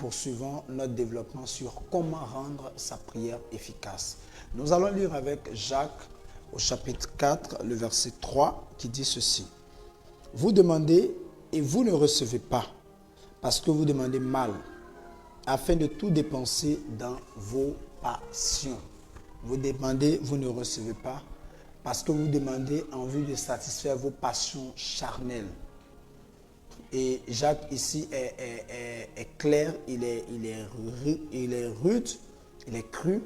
poursuivons notre développement sur comment rendre sa prière efficace. Nous allons lire avec Jacques au chapitre 4, le verset 3 qui dit ceci. Vous demandez et vous ne recevez pas parce que vous demandez mal afin de tout dépenser dans vos passions. Vous demandez, vous ne recevez pas parce que vous demandez en vue de satisfaire vos passions charnelles. Et Jacques ici est clair, il est rude, il est cru.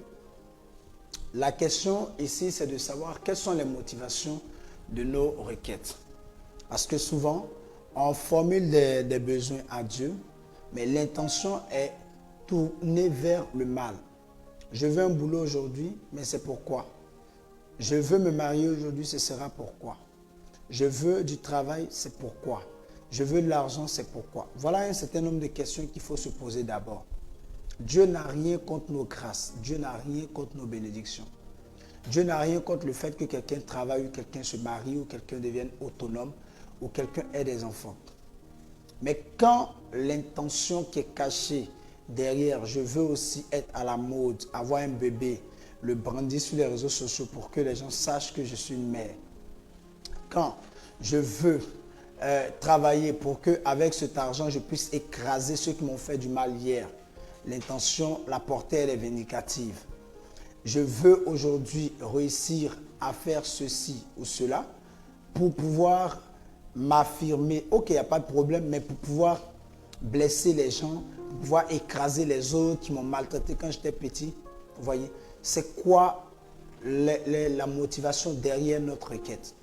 La question ici, c'est de savoir quelles sont les motivations de nos requêtes. Parce que souvent, on formule des besoins à Dieu, mais l'intention est tournée vers le mal. Je veux un boulot aujourd'hui, mais c'est pourquoi. Je veux me marier aujourd'hui, ce sera pourquoi. Je veux du travail, c'est pourquoi. Je veux de l'argent, c'est pourquoi. Voilà un certain nombre de questions qu'il faut se poser d'abord. Dieu n'a rien contre nos grâces. Dieu n'a rien contre nos bénédictions. Dieu n'a rien contre le fait que quelqu'un travaille ou quelqu'un se marie ou quelqu'un devienne autonome ou quelqu'un ait des enfants. Mais quand l'intention qui est cachée derrière, je veux aussi être à la mode, avoir un bébé, le brandir sur les réseaux sociaux pour que les gens sachent que je suis une mère. Quand je veux travailler pour qu'avec cet argent, je puisse écraser ceux qui m'ont fait du mal hier. L'intention, la portée, elle est vindicative. Je veux aujourd'hui réussir à faire ceci ou cela pour pouvoir m'affirmer. Ok, il n'y a pas de problème, mais pour pouvoir blesser les gens, pour pouvoir écraser les autres qui m'ont maltraité quand j'étais petit. Vous voyez, c'est quoi la motivation derrière notre requête?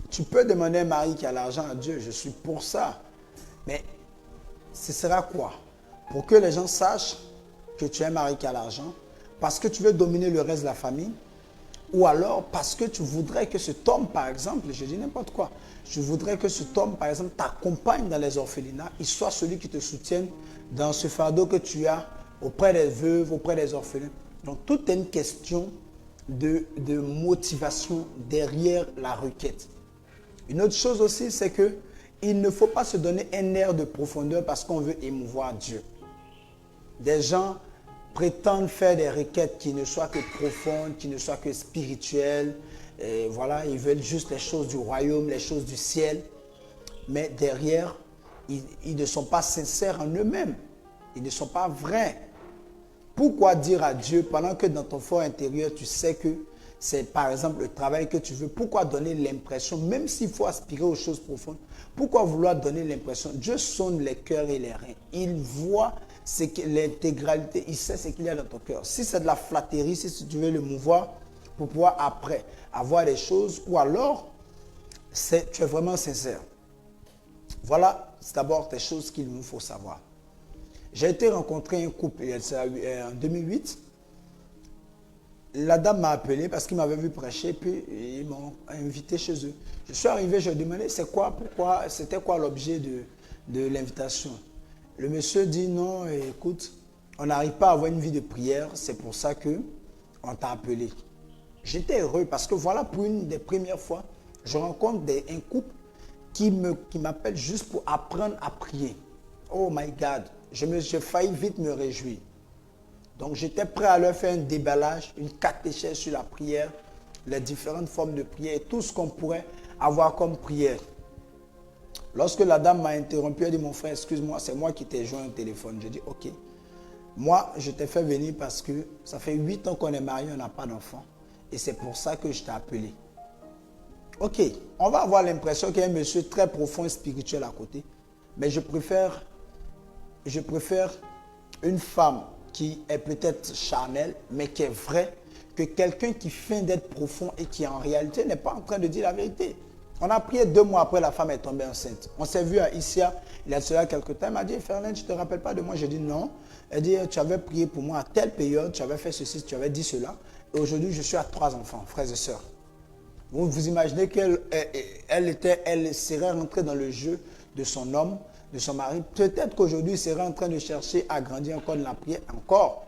Tu peux demander à un mari qui a l'argent à Dieu, je suis pour ça. Mais ce sera quoi? Pour que les gens sachent que tu es un mari qui a l'argent, parce que tu veux dominer le reste de la famille, ou alors parce que tu voudrais que cet homme, par exemple, je dis n'importe quoi, je voudrais que cet homme, par exemple, t'accompagne dans les orphelinats, il soit celui qui te soutienne dans ce fardeau que tu as auprès des veuves, auprès des orphelins. Donc, tout est une question de motivation derrière la requête. Une autre chose aussi, c'est qu'il ne faut pas se donner un air de profondeur parce qu'on veut émouvoir Dieu. Des gens prétendent faire des requêtes qui ne soient que profondes, qui ne soient que spirituelles. Et voilà, ils veulent juste les choses du royaume, les choses du ciel. Mais derrière, ils ne sont pas sincères en eux-mêmes. Ils ne sont pas vrais. Pourquoi dire à Dieu, pendant que dans ton fort intérieur, tu sais que c'est par exemple le travail que tu veux, pourquoi donner l'impression, même s'il faut aspirer aux choses profondes, pourquoi vouloir donner l'impression? Dieu sonde les cœurs et les reins. Il voit l'intégralité, il sait ce qu'il y a dans ton cœur. Si c'est de la flatterie, si tu veux le mouvoir pour pouvoir après avoir des choses, ou alors tu es vraiment sincère. Voilà, c'est d'abord des choses qu'il nous faut savoir. J'ai été rencontrer un couple en 2008. La dame m'a appelé parce qu'il m'avait vu prêcher, puis ils m'ont invité chez eux. Je suis arrivé, je lui ai demandé c'est quoi, pourquoi, c'était quoi l'objet de l'invitation. Le monsieur dit non, écoute, on n'arrive pas à avoir une vie de prière, c'est pour ça qu'on t'a appelé. J'étais heureux parce que voilà, pour une des premières fois, je rencontre un couple qui m'appelle juste pour apprendre à prier. Oh my God, j'ai failli vite me réjouir. Donc j'étais prêt à leur faire un déballage, une catéchèse sur la prière, les différentes formes de prière et tout ce qu'on pourrait avoir comme prière. Lorsque la dame m'a interrompu, elle dit mon frère, excuse-moi, c'est moi qui t'ai joint au téléphone. J'ai dit ok. Moi, je t'ai fait venir parce que ça fait 8 ans qu'on est mariés, on n'a pas d'enfant. Et c'est pour ça que je t'ai appelé. Ok, on va avoir l'impression qu'il y a un monsieur très profond et spirituel à côté. Mais je préfère une femme qui est peut-être charnelle, mais qui est vraie, que quelqu'un qui feint d'être profond et qui en réalité n'est pas en train de dire la vérité. On a prié 2 mois après, la femme est tombée enceinte. On s'est vu à Issia, il y a cela quelques temps. Elle m'a dit, Fernand, tu ne te rappelles pas de moi? J'ai dit non. Elle dit, tu avais prié pour moi à telle période, tu avais fait ceci, tu avais dit cela. Et aujourd'hui, je suis à 3 enfants, frères et sœurs. Vous imaginez qu'elle serait rentrée dans le jeu de son homme, de son mari. Peut-être qu'aujourd'hui, il serait en train de chercher à grandir encore dans la prière, encore.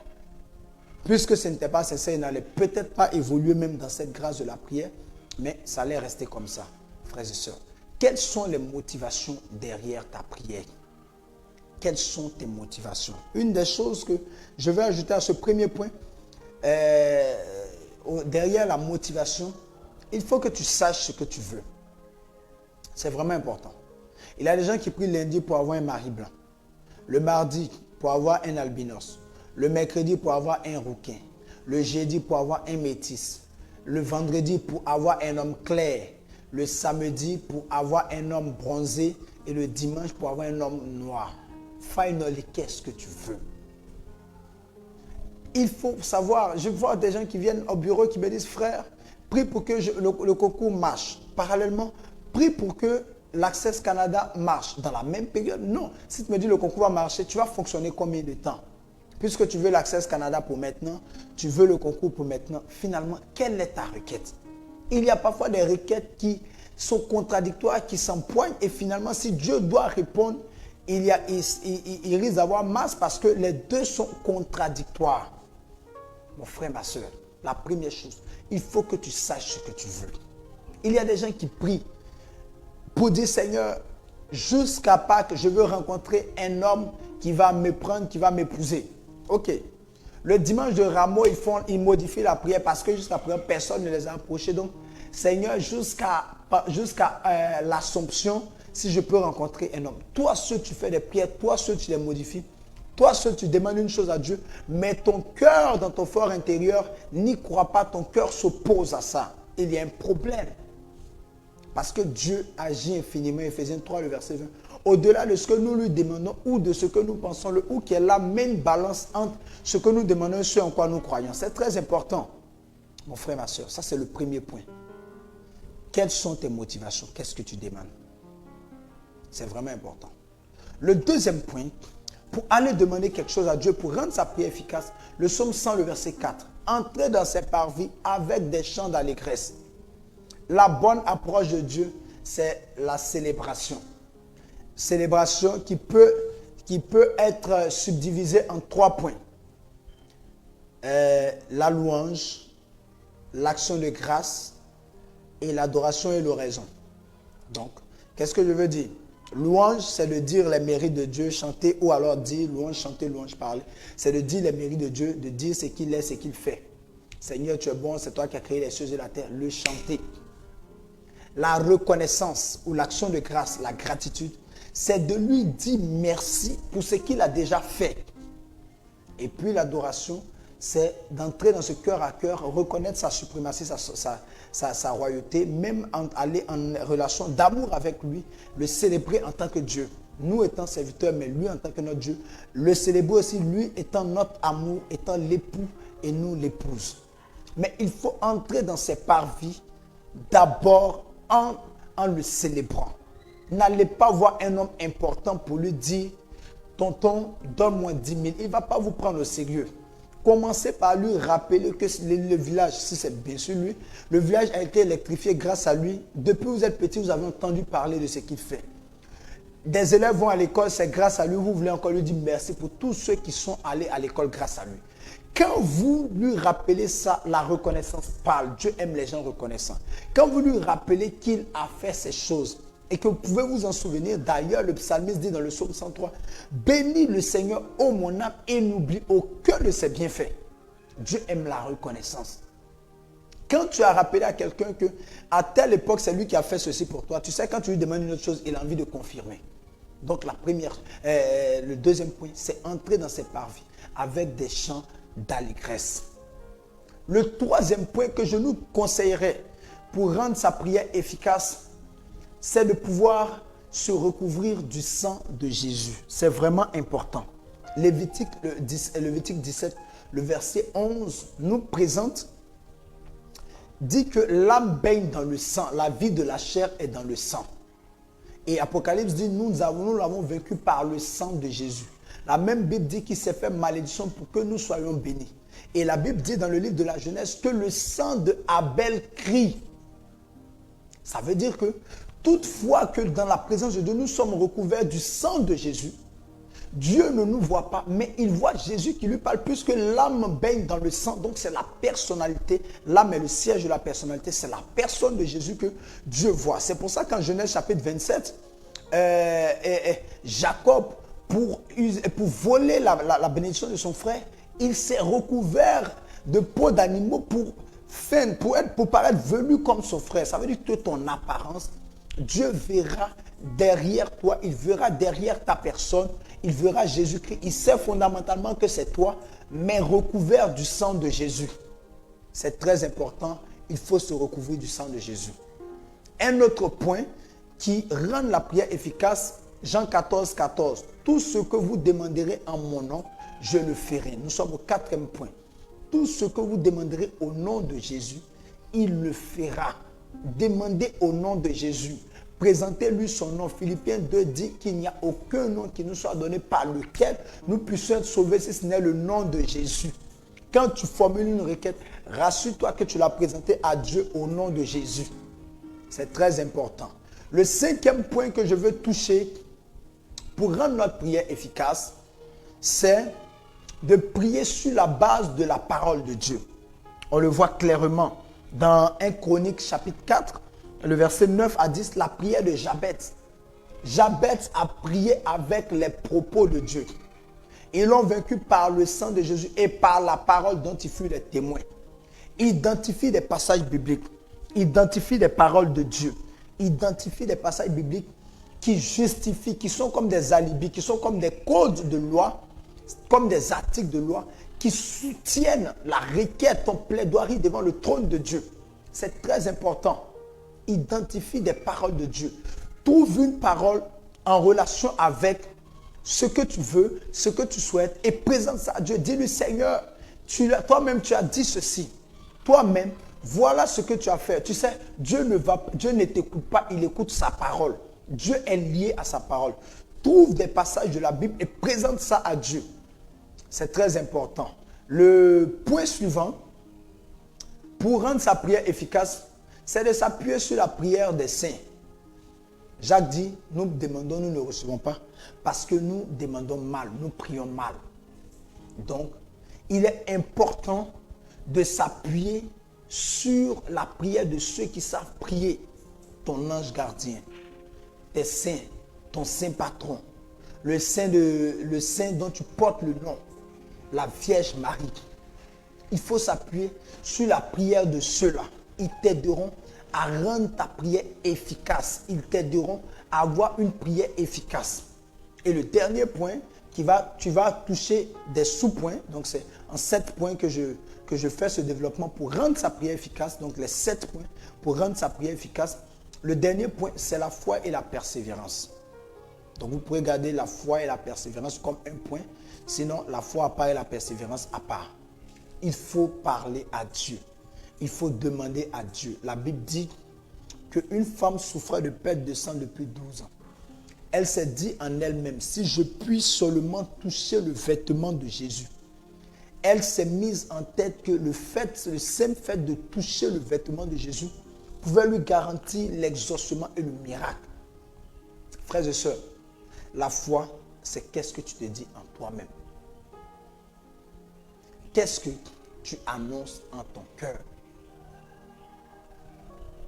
Puisque ce n'était pas sincère, il n'allait peut-être pas évoluer même dans cette grâce de la prière, mais ça allait rester comme ça, frères et sœurs. Quelles sont les motivations derrière ta prière? quelles sont tes motivations? Une des choses que je vais ajouter à ce premier point, derrière la motivation, il faut que tu saches ce que tu veux. C'est vraiment important. Il y a des gens qui prient lundi pour avoir un mari blanc, le mardi pour avoir un albinos, le mercredi pour avoir un rouquin, le jeudi pour avoir un métis, le vendredi pour avoir un homme clair, le samedi pour avoir un homme bronzé et le dimanche pour avoir un homme noir. Finally, qu'est-ce que tu veux? Il faut savoir, je vois des gens qui viennent au bureau qui me disent, frère, prie pour que le concours marche. Parallèlement, prie pour que l'Access Canada marche. Dans la même période, non. Si tu me dis le concours va marcher, tu vas fonctionner combien de temps? Puisque tu veux l'Access Canada pour maintenant, tu veux le concours pour maintenant. Finalement, quelle est ta requête? Il y a parfois des requêtes qui sont contradictoires, qui s'empoignent. Et finalement, si Dieu doit répondre, il risque d'avoir masse parce que les deux sont contradictoires. Mon frère, ma soeur, la première chose, il faut que tu saches ce que tu veux. Il y a des gens qui prient pour dire, Seigneur, jusqu'à Pâques, je veux rencontrer un homme qui va me prendre, qui va m'épouser. Ok. Le dimanche de Rameau, ils modifient la prière parce que jusqu'à présent, personne ne les a approchés. Donc, Seigneur, jusqu'à l'Assomption, si je peux rencontrer un homme. Toi seul, tu fais des prières, toi seul, tu les modifies. Toi seul, tu demandes une chose à Dieu, mais ton cœur, dans ton fort intérieur, n'y croit pas, ton cœur s'oppose à ça. Il y a un problème. Parce que Dieu agit infiniment, Ephésiens 3, le verset 20. Au-delà de ce que nous lui demandons ou de ce que nous pensons, le ou qui est la main balance entre ce que nous demandons et ce en quoi nous croyons. C'est très important, mon frère, ma soeur. Ça, c'est le premier point. Quelles sont tes motivations? Qu'est-ce que tu demandes? C'est vraiment important. Le deuxième point, pour aller demander quelque chose à Dieu, pour rendre sa prière efficace, le psaume 100, le verset 4. Entrez dans ses parvis avec des chants d'allégresse. La bonne approche de Dieu, c'est la célébration. Célébration qui peut être subdivisée en 3 points. La louange, l'action de grâce et l'adoration et l'oraison. Donc, qu'est-ce que je veux dire? Louange, c'est de dire les mérites de Dieu, chanter ou alors dire louange, chanter, louange, parler. C'est de dire les mérites de Dieu, de dire ce qu'il est, ce qu'il fait. Seigneur, tu es bon, c'est toi qui as créé les cieux et la terre. Le chanter. La reconnaissance ou l'action de grâce, la gratitude, c'est de lui dire merci pour ce qu'il a déjà fait. Et puis l'adoration, c'est d'entrer dans ce cœur à cœur, reconnaître sa suprématie, sa royauté, même aller en relation d'amour avec lui, le célébrer en tant que Dieu. Nous étant serviteurs, mais lui en tant que notre Dieu. Le célébrer aussi, lui étant notre amour, étant l'époux et nous l'épouse. Mais il faut entrer dans ses parvis d'abord en le célébrant. N'allez pas voir un homme important pour lui dire « Tonton, donne-moi 10 000 ». Il ne va pas vous prendre au sérieux. Commencez par lui rappeler que le village, si c'est bien sûr lui, le village a été électrifié grâce à lui. Depuis que vous êtes petit, vous avez entendu parler de ce qu'il fait. Des élèves vont à l'école, c'est grâce à lui. Vous voulez encore lui dire merci pour tous ceux qui sont allés à l'école grâce à lui. Quand vous lui rappelez ça, la reconnaissance parle. Dieu aime les gens reconnaissants. Quand vous lui rappelez qu'il a fait ces choses et que vous pouvez vous en souvenir, d'ailleurs le psalmiste dit dans le psaume 103, « Bénis le Seigneur, ô mon âme, et n'oublie aucun de ses bienfaits. » Dieu aime la reconnaissance. Quand tu as rappelé à quelqu'un que à telle époque, c'est lui qui a fait ceci pour toi, tu sais, quand tu lui demandes une autre chose, il a envie de confirmer. Donc le deuxième point, c'est entrer dans ses parvis avec des chants d'allégresse. Le troisième point que je nous conseillerais pour rendre sa prière efficace, c'est de pouvoir se recouvrir du sang de Jésus. C'est vraiment important. Lévitique 17, le verset 11 nous présente, dit que l'âme baigne dans le sang, la vie de la chair est dans le sang. Et Apocalypse dit, nous l'avons vaincu par le sang de Jésus. La même Bible dit qu'il s'est fait malédiction pour que nous soyons bénis. Et la Bible dit dans le livre de la Genèse que le sang de Abel crie. Ça veut dire que toutefois que dans la présence de Dieu, nous sommes recouverts du sang de Jésus, Dieu ne nous voit pas, mais il voit Jésus qui lui parle, puisque l'âme baigne dans le sang. Donc c'est la personnalité, l'âme est le siège de la personnalité, c'est la personne de Jésus que Dieu voit. C'est pour ça qu'en Genèse chapitre 27, Jacob pour voler la bénédiction de son frère, il s'est recouvert de peau d'animaux pour paraître velu comme son frère. Ça veut dire que ton apparence, Dieu verra derrière toi, il verra derrière ta personne, il verra Jésus-Christ. Il sait fondamentalement que c'est toi, mais recouvert du sang de Jésus. C'est très important, il faut se recouvrir du sang de Jésus. Un autre point qui rend la prière efficace, Jean 14, 14. Tout ce que vous demanderez en mon nom, je le ferai. Nous sommes au 4e point. Tout ce que vous demanderez au nom de Jésus, il le fera. Demandez au nom de Jésus. Présentez-lui son nom. Philippiens 2 dit qu'il n'y a aucun nom qui nous soit donné par lequel nous puissions être sauvés si ce n'est le nom de Jésus. Quand tu formules une requête, rassure-toi que tu l'as présenté à Dieu au nom de Jésus. C'est très important. Le 5e point que je veux toucher pour rendre notre prière efficace, c'est de prier sur la base de la parole de Dieu. On le voit clairement dans 1 Chronique chapitre 4, le verset 9 à 10, la prière de Jabez. Jabez a prié avec les propos de Dieu. Ils l'ont vaincu par le sang de Jésus et par la parole dont il fut le témoin. Identifie des passages bibliques, identifie des paroles de Dieu, identifie des passages bibliques qui justifient, qui sont comme des alibis, qui sont comme des codes de loi, comme des articles de loi, qui soutiennent la requête, ton plaidoirie devant le trône de Dieu. C'est très important. Identifie des paroles de Dieu. Trouve une parole en relation avec ce que tu veux, ce que tu souhaites et présente ça à Dieu. Dis-lui, Seigneur, toi-même tu as dit ceci. Toi-même, voilà ce que tu as fait. Tu sais, Dieu ne t'écoute pas, il écoute sa parole. Dieu est lié à sa parole. Trouve des passages de la Bible et présente ça à Dieu. C'est très important. Le point suivant, pour rendre sa prière efficace, c'est de s'appuyer sur la prière des saints. Jacques dit, nous demandons, nous ne recevons pas, parce que nous demandons mal, nous prions mal. Donc, il est important de s'appuyer sur la prière de ceux qui savent prier. Ton ange gardien, tes saints, ton saint patron, le saint dont tu portes le nom, la Vierge Marie. Il faut s'appuyer sur la prière de ceux-là. Ils t'aideront à rendre ta prière efficace. Ils t'aideront à avoir une prière efficace. Et le dernier point, tu vas toucher des sous-points. Donc c'est en 7 points que je fais ce développement pour rendre sa prière efficace. Donc les 7 points pour rendre sa prière efficace. Le dernier point, c'est la foi et la persévérance. Donc vous pouvez garder la foi et la persévérance comme un point. Sinon, la foi à part et la persévérance à part. Il faut parler à Dieu. Il faut demander à Dieu. La Bible dit qu'une femme souffrait de perte de sang depuis 12 ans. Elle s'est dit en elle-même, si je puis seulement toucher le vêtement de Jésus. Elle s'est mise en tête que le simple fait de toucher le vêtement de Jésus pouvait lui garantir l'exaucement et le miracle. Frères et sœurs, la foi, c'est qu'est-ce que tu te dis en toi-même. Qu'est-ce que tu annonces en ton cœur.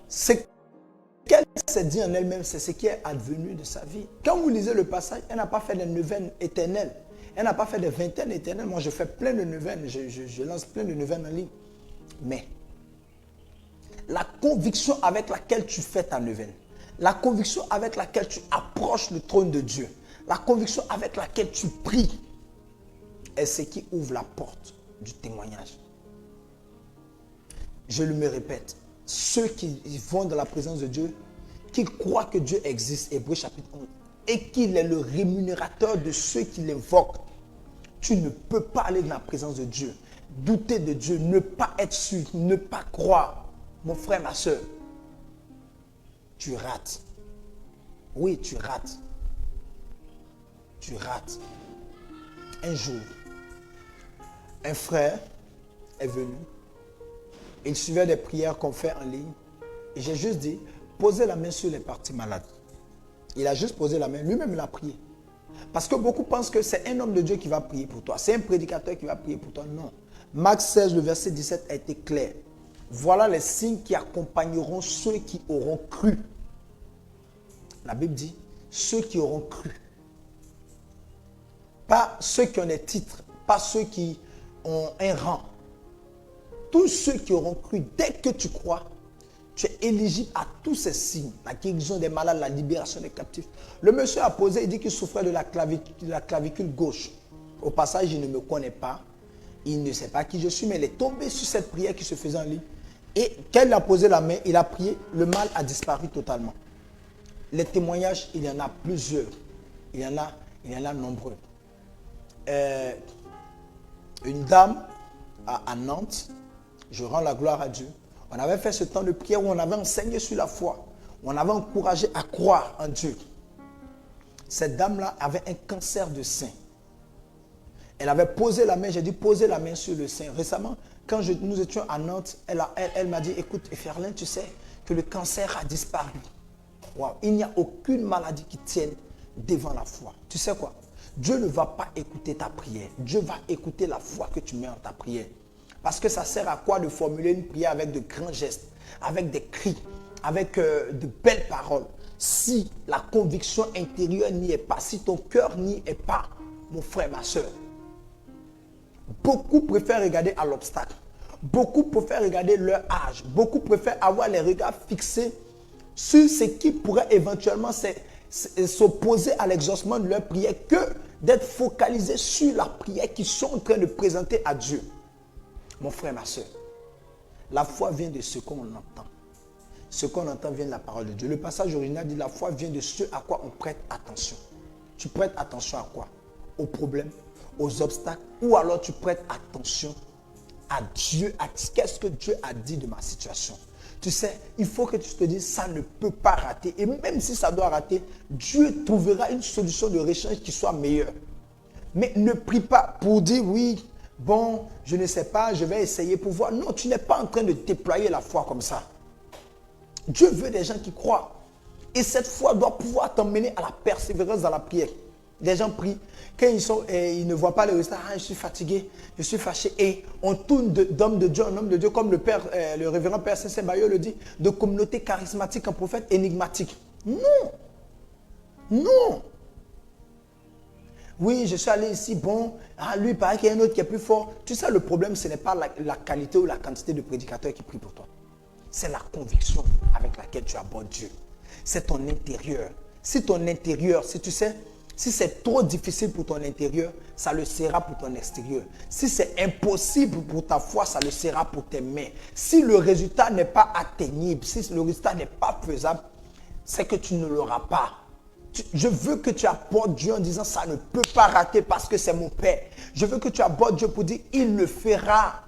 C'est qu'elle s'est dit en elle-même, c'est ce qui est advenu de sa vie. Quand vous lisez le passage, elle n'a pas fait des neuvaines éternelles. Elle n'a pas fait des vingtaines éternelles. Moi, je fais plein de neuvaines. Je lance plein de neuvaines en ligne. Mais la conviction avec laquelle tu fais ta neuvaine, la conviction avec laquelle tu approches le trône de Dieu, la conviction avec laquelle tu pries, est ce qui ouvre la porte du témoignage. Je le me répète, ceux qui vont dans la présence de Dieu, qui croient que Dieu existe, Hébreux chapitre 11, et qu'il est le rémunérateur de ceux qui l'invoquent, tu ne peux pas aller dans la présence de Dieu, douter de Dieu, ne pas être sûr, ne pas croire. Mon frère, ma soeur, tu rates. Oui, tu rates. Tu rates. Un jour, un frère est venu. Il suivait des prières qu'on fait en ligne. Et j'ai juste dit, posez la main sur les parties malades. Il a juste posé la main. Lui-même, il a prié. Parce que beaucoup pensent que c'est un homme de Dieu qui va prier pour toi. C'est un prédicateur qui va prier pour toi. Non. Marc 16, le verset 17 a été clair. Voilà les signes qui accompagneront ceux qui auront cru. La Bible dit, ceux qui auront cru. Pas ceux qui ont des titres, pas ceux qui ont un rang. Tous ceux qui auront cru, dès que tu crois, tu es éligible à tous ces signes. La guérison des malades, la libération des captifs. Le monsieur a posé, il dit qu'il souffrait de la clavicule gauche. Au passage, il ne me connaît pas. Il ne sait pas qui je suis, mais il est tombé sur cette prière qui se faisait en ligne. Et quand il a posé la main, il a prié, le mal a disparu totalement. Les témoignages, il y en a plusieurs. Il y en a nombreux. Une dame à Nantes, je rends la gloire à Dieu. On avait fait ce temps de prière où on avait enseigné sur la foi. On avait encouragé à croire en Dieu. Cette dame-là avait un cancer de sein. Elle avait posé la main, j'ai dit poser la main sur le sein. Récemment, quand nous étions à Nantes, elle m'a dit, écoute, Ferlin, tu sais que le cancer a disparu. Wow. Il n'y a aucune maladie qui tienne devant la foi. Tu sais quoi? Dieu ne va pas écouter ta prière. Dieu va écouter la foi que tu mets en ta prière. Parce que ça sert à quoi de formuler une prière avec de grands gestes, avec des cris, avec de belles paroles. Si la conviction intérieure n'y est pas, si ton cœur n'y est pas, mon frère, ma soeur, beaucoup préfèrent regarder à l'obstacle. Beaucoup préfèrent regarder leur âge. Beaucoup préfèrent avoir les regards fixés sur ce qui pourrait éventuellement s'opposer à l'exaucement de leur prière que d'être focalisés sur la prière qu'ils sont en train de présenter à Dieu. Mon frère, ma soeur, la foi vient de ce qu'on entend. Ce qu'on entend vient de la parole de Dieu. Le passage original dit la foi vient de ce à quoi on prête attention. Tu prêtes attention à quoi? Aux problèmes, aux obstacles, ou alors tu prêtes attention à Dieu, à qu'est-ce que Dieu a dit de ma situation. Tu sais, il faut que tu te dises, ça ne peut pas rater. Et même si ça doit rater, Dieu trouvera une solution de rechange qui soit meilleure. Mais ne prie pas pour dire, oui, bon, je ne sais pas, je vais essayer pour voir. Non, tu n'es pas en train de déployer la foi comme ça. Dieu veut des gens qui croient. Et cette foi doit pouvoir t'emmener à la persévérance dans la prière. Les gens prient. Quand ils ne voient pas le résultat, je suis fatigué, je suis fâché. Et on tourne d'homme de Dieu en homme de Dieu, comme le révérend Père Saint-Bayo le dit, de communauté charismatique en prophète énigmatique. Non. Non. Oui, je suis allé ici, bon, lui, il paraît qu'il y a un autre qui est plus fort. Tu sais, le problème, ce n'est pas la qualité ou la quantité de prédicateurs qui prient pour toi. C'est la conviction avec laquelle tu abordes Dieu. C'est ton intérieur. Si ton intérieur, si tu sais, si c'est trop difficile pour ton intérieur, ça le sera pour ton extérieur. Si c'est impossible pour ta foi, ça le sera pour tes mains. Si le résultat n'est pas atteignable, si le résultat n'est pas faisable, c'est que tu ne l'auras pas. Je veux que tu abordes Dieu en disant ça ne peut pas rater parce que c'est mon Père. Je veux que tu abordes Dieu pour dire il le fera.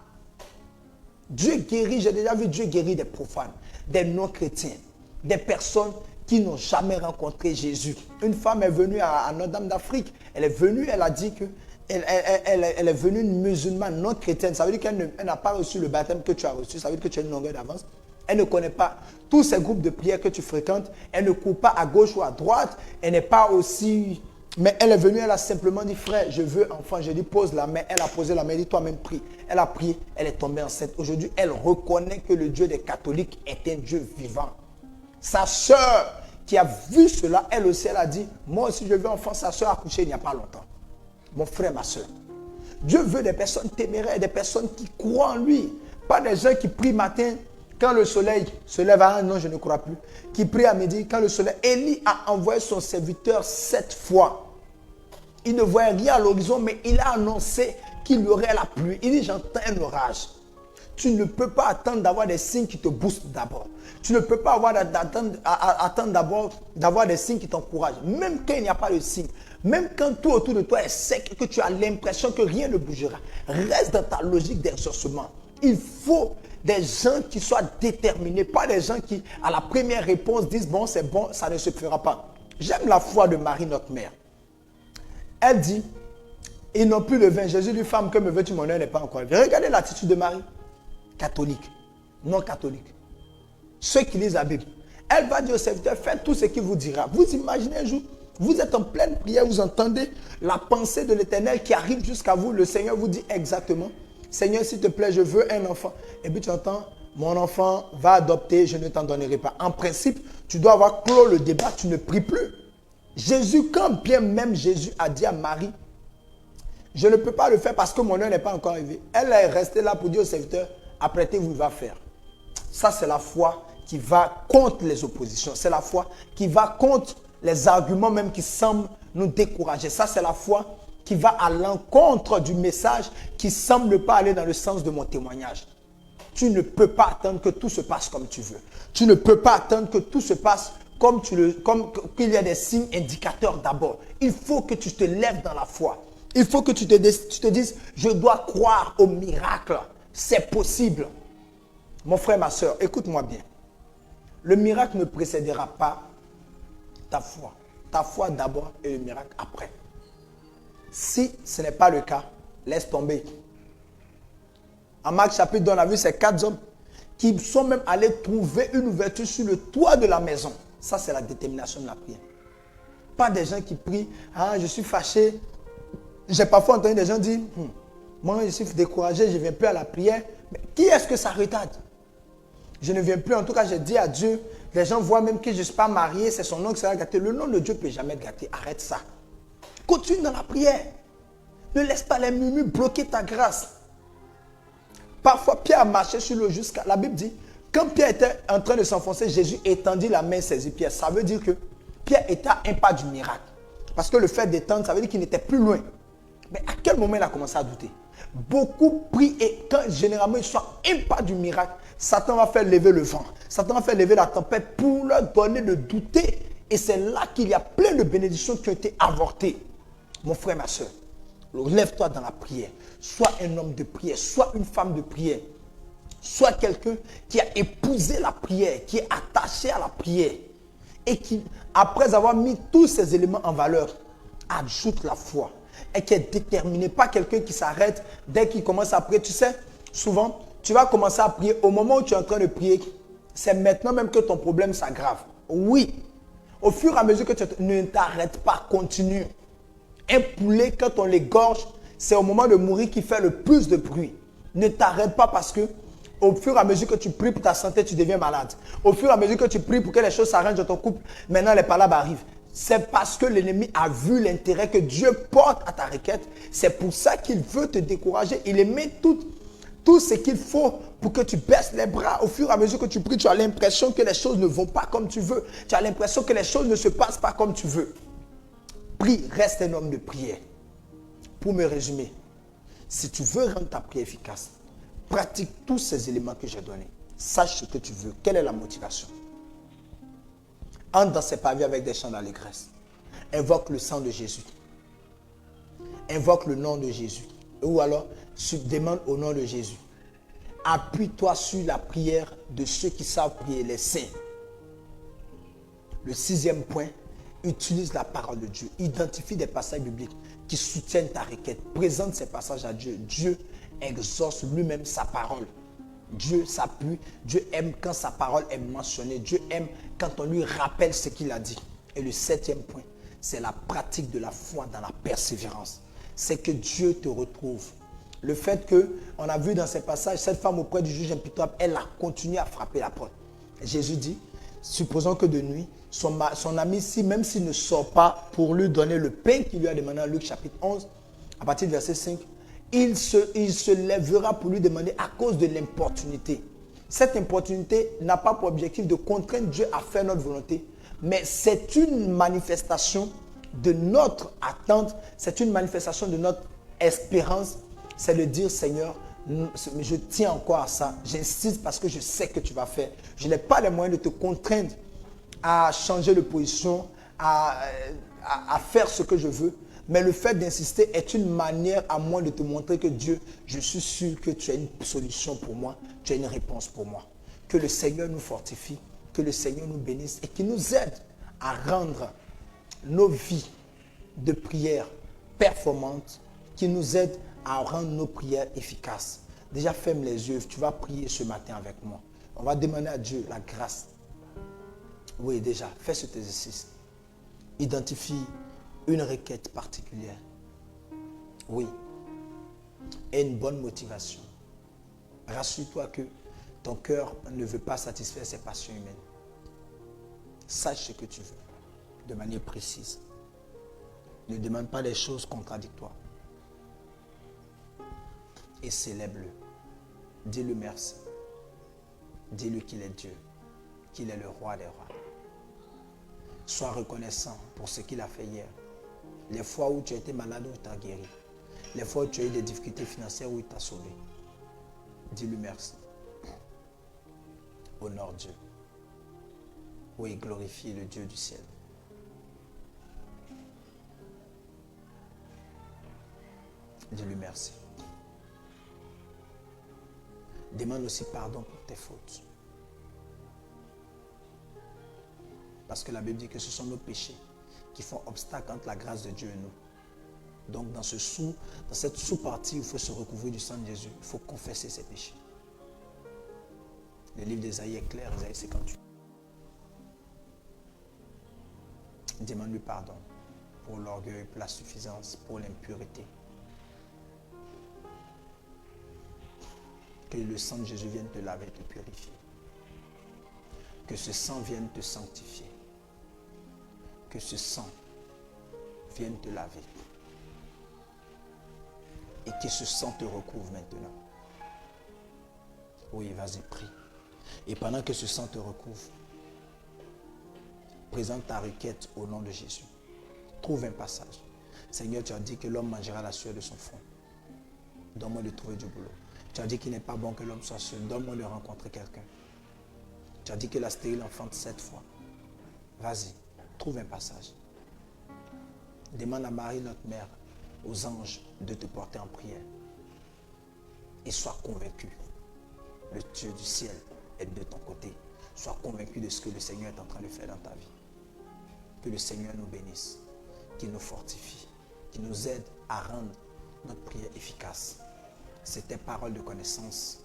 Dieu guérit, j'ai déjà vu Dieu guérir des profanes, des non-chrétiens, des personnes qui n'ont jamais rencontré Jésus. Une femme est venue à Notre-Dame d'Afrique. Elle est venue, elle a dit que elle est venue une musulmane non chrétienne. Ça veut dire qu'elle n'a pas reçu le baptême que tu as reçu. Ça veut dire que tu as une longueur d'avance. Elle ne connaît pas tous ces groupes de prière que tu fréquentes. Elle ne court pas à gauche ou à droite. Elle n'est pas aussi... Mais elle est venue, elle a simplement dit, frère, je veux enfant. Je dis, pose la main. Elle a posé la main, elle dit, toi-même prie. Elle a prié, elle est tombée enceinte. Aujourd'hui, elle reconnaît que le Dieu des catholiques est un Dieu vivant. Sa soeur qui a vu cela, elle aussi, elle a dit, moi aussi je veux enfant. Sa soeur a couché il n'y a pas longtemps. Mon frère, ma soeur. Dieu veut des personnes téméraires, des personnes qui croient en lui. Pas des gens qui prient matin quand le soleil se lève. Ah non, je ne crois plus. Qui prient à midi quand le soleil... Élie a envoyé son serviteur 7 fois. Il ne voyait rien à l'horizon, mais il a annoncé qu'il y aurait la pluie. Il dit, j'entends un orage. Tu ne peux pas attendre d'avoir des signes qui te boostent d'abord. Tu ne peux pas attendre d'abord d'avoir des signes qui t'encouragent. Même quand il n'y a pas de signe. Même quand tout autour de toi est sec et que tu as l'impression que rien ne bougera. Reste dans ta logique d'exaucement. Il faut des gens qui soient déterminés. Pas des gens qui, à la première réponse, disent, bon, c'est bon, ça ne se fera pas. J'aime la foi de Marie, notre mère. Elle dit, ils n'ont plus le vin. Jésus dit, femme, que me veux-tu, mon heure n'est pas encore. Regardez l'attitude de Marie. Catholique, non catholique. Ceux qui lisent la Bible. Elle va dire au serviteur, faites tout ce qu'il vous dira. Vous imaginez un jour, vous êtes en pleine prière, vous entendez la pensée de l'Éternel qui arrive jusqu'à vous. Le Seigneur vous dit exactement, Seigneur, s'il te plaît, je veux un enfant. Et puis tu entends, mon enfant va adopter, je ne t'en donnerai pas. En principe, tu dois avoir clos le débat, tu ne pries plus. Jésus, quand bien même Jésus a dit à Marie, Je ne peux pas le faire parce que mon heure n'est pas encore arrivée. Elle est restée là pour dire au serviteur, apprêtez-vous, il va faire. Ça, c'est la foi qui va contre les oppositions. C'est la foi qui va contre les arguments même qui semblent nous décourager. Ça, c'est la foi qui va à l'encontre du message qui ne semble pas aller dans le sens de mon témoignage. Tu ne peux pas attendre que tout se passe comme tu veux. Tu ne peux pas attendre que tout se passe comme qu'il y a des signes indicateurs d'abord. Il faut que tu te lèves dans la foi. Il faut que tu te dises, je dois croire au miracle. C'est possible. Mon frère, ma soeur, écoute-moi bien. Le miracle ne précédera pas ta foi. Ta foi d'abord et le miracle après. Si ce n'est pas le cas, laisse tomber. En Marc chapitre 2, on a vu ces 4 hommes qui sont même allés trouver une ouverture sur le toit de la maison. Ça, c'est la détermination de la prière. Pas des gens qui prient, ah, je suis fâché. J'ai parfois entendu des gens dire, moi, je suis découragé, je ne viens plus à la prière. Mais qui est-ce que ça retarde? Je ne viens plus, en tout cas, j'ai dit à Dieu, les gens voient même que je ne suis pas marié, c'est son nom qui sera gâté. Le nom de Dieu ne peut jamais être gâté. Arrête ça. Continue dans la prière. Ne laisse pas les murmures bloquer ta grâce. Parfois, Pierre a marché sur l'eau jusqu'à... La Bible dit, quand Pierre était en train de s'enfoncer, Jésus étendit la main et saisit Pierre. Ça veut dire que Pierre était à un pas du miracle. Parce que le fait d'étendre, ça veut dire qu'il n'était plus loin. Mais à quel moment il a commencé à douter? Beaucoup prient et quand généralement ils sont à un pas du miracle, Satan va faire lever le vent. Satan va faire lever la tempête pour leur donner de douter. Et c'est là qu'il y a plein de bénédictions qui ont été avortées. Mon frère, ma soeur, lève-toi dans la prière. Sois un homme de prière, sois une femme de prière. Sois quelqu'un qui a épousé la prière, qui est attaché à la prière. Et qui, après avoir mis tous ces éléments en valeur, ajoute la foi. Et qui est déterminé, pas quelqu'un qui s'arrête dès qu'il commence à prier. Tu sais, souvent, tu vas commencer à prier. Au moment où tu es en train de prier, c'est maintenant même que ton problème s'aggrave. Oui, au fur et à mesure que tu ne t'arrêtes pas, continue. Un poulet, quand on l'égorge, c'est au moment de mourir qu'il fait le plus de bruit. Ne t'arrête pas parce que au fur et à mesure que tu pries pour ta santé, tu deviens malade. Au fur et à mesure que tu pries pour que les choses s'arrangent dans ton couple, maintenant les palabres arrivent. C'est parce que l'ennemi a vu l'intérêt que Dieu porte à ta requête. C'est pour ça qu'il veut te décourager. Il met tout ce qu'il faut pour que tu baisses les bras. Au fur et à mesure que tu pries, tu as l'impression que les choses ne vont pas comme tu veux. Tu as l'impression que les choses ne se passent pas comme tu veux. Prie, reste un homme de prière. Pour me résumer, si tu veux rendre ta prière efficace, pratique tous ces éléments que j'ai donnés. Sache ce que tu veux. Quelle est la motivation? Entre dans ces pavés avec des chants d'allégresse. Invoque le sang de Jésus. Invoque le nom de Jésus. Ou alors, demande au nom de Jésus. Appuie-toi sur la prière de ceux qui savent prier, les saints. Le 6e point, utilise la parole de Dieu. Identifie des passages bibliques qui soutiennent ta requête. Présente ces passages à Dieu. Dieu exauce lui-même sa parole. Dieu s'appuie. Dieu aime quand sa parole est mentionnée. Dieu aime quand on lui rappelle ce qu'il a dit. Et le 7e point, c'est la pratique de la foi dans la persévérance. C'est que Dieu te retrouve. Le fait qu'on a vu dans ces passages, cette femme auprès du juge impitoyable, elle a continué à frapper la porte. Et Jésus dit, supposons que de nuit, son ami, même s'il ne sort pas pour lui donner le pain qu'il lui a demandé en Luc chapitre 11, à partir du verset 5, il se lèvera pour lui demander à cause de l'importunité. Cette importunité n'a pas pour objectif de contraindre Dieu à faire notre volonté, mais c'est une manifestation de notre attente, c'est une manifestation de notre espérance. C'est de dire, Seigneur, je tiens encore à ça, j'insiste parce que je sais que tu vas faire. Je n'ai pas les moyens de te contraindre à changer de position, à faire ce que je veux. Mais le fait d'insister est une manière à moi de te montrer que Dieu, je suis sûr que tu as une solution pour moi, tu as une réponse pour moi. Que le Seigneur nous fortifie, que le Seigneur nous bénisse et qu'il nous aide à rendre nos vies de prière performantes, qu'il nous aide à rendre nos prières efficaces. Déjà, ferme les yeux, tu vas prier ce matin avec moi. On va demander à Dieu la grâce. Oui, déjà, fais cet exercice. Identifie une requête particulière. Oui. Et une bonne motivation. Rassure-toi que ton cœur ne veut pas satisfaire ses passions humaines. Sache ce que tu veux, de manière précise. Ne demande pas des choses contradictoires. et célèbre-le. Dis-lui merci. Dis-lui qu'il est Dieu, qu'il est le roi des rois. Sois reconnaissant pour ce qu'il a fait hier. Les fois où tu as été malade, où il t'a guéri. Les fois où tu as eu des difficultés financières, où il t'a sauvé. Dis-lui merci. Honore Dieu. Oui, glorifie le Dieu du ciel. Dis-lui merci. Demande aussi pardon pour tes fautes. Parce que la Bible dit que ce sont nos péchés qui font obstacle entre la grâce de Dieu et nous. Donc dans cette sous-partie, il faut se recouvrir du sang de Jésus. Il faut confesser ses péchés. Le livre d'Ésaïe est clair, Ésaïe 58. Demande-lui pardon pour l'orgueil, pour la suffisance, pour l'impureté. Que le sang de Jésus vienne te laver, te purifier. Que ce sang vienne te sanctifier. Que ce sang vienne te laver. Et que ce sang te recouvre maintenant. Oui, vas-y, prie. Et pendant que ce sang te recouvre, présente ta requête au nom de Jésus. Trouve un passage. Seigneur, tu as dit que l'homme mangera la sueur de son front. Donne-moi de trouver du boulot. Tu as dit qu'il n'est pas bon que l'homme soit seul. Donne-moi de rencontrer quelqu'un. Tu as dit que la stérile enfante 7 fois. Vas-y, trouve un passage. Demande à Marie, notre mère, aux anges de te porter en prière. Et sois convaincu. Le Dieu du ciel est de ton côté. Sois convaincu de ce que le Seigneur est en train de faire dans ta vie. Que le Seigneur nous bénisse, qu'il nous fortifie, qu'il nous aide à rendre notre prière efficace. C'était Parole de connaissance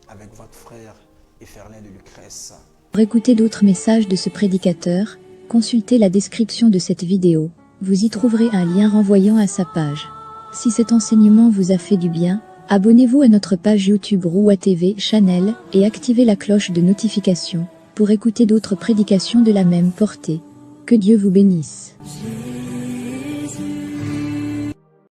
avec votre frère Efferlin de Lucrèce. Pour écouter d'autres messages de ce prédicateur, consultez la description de cette vidéo. Vous y trouverez un lien renvoyant à sa page. Si cet enseignement vous a fait du bien, abonnez-vous à notre page YouTube Roua TV Channel et activez la cloche de notification pour écouter d'autres prédications de la même portée. Que Dieu vous bénisse.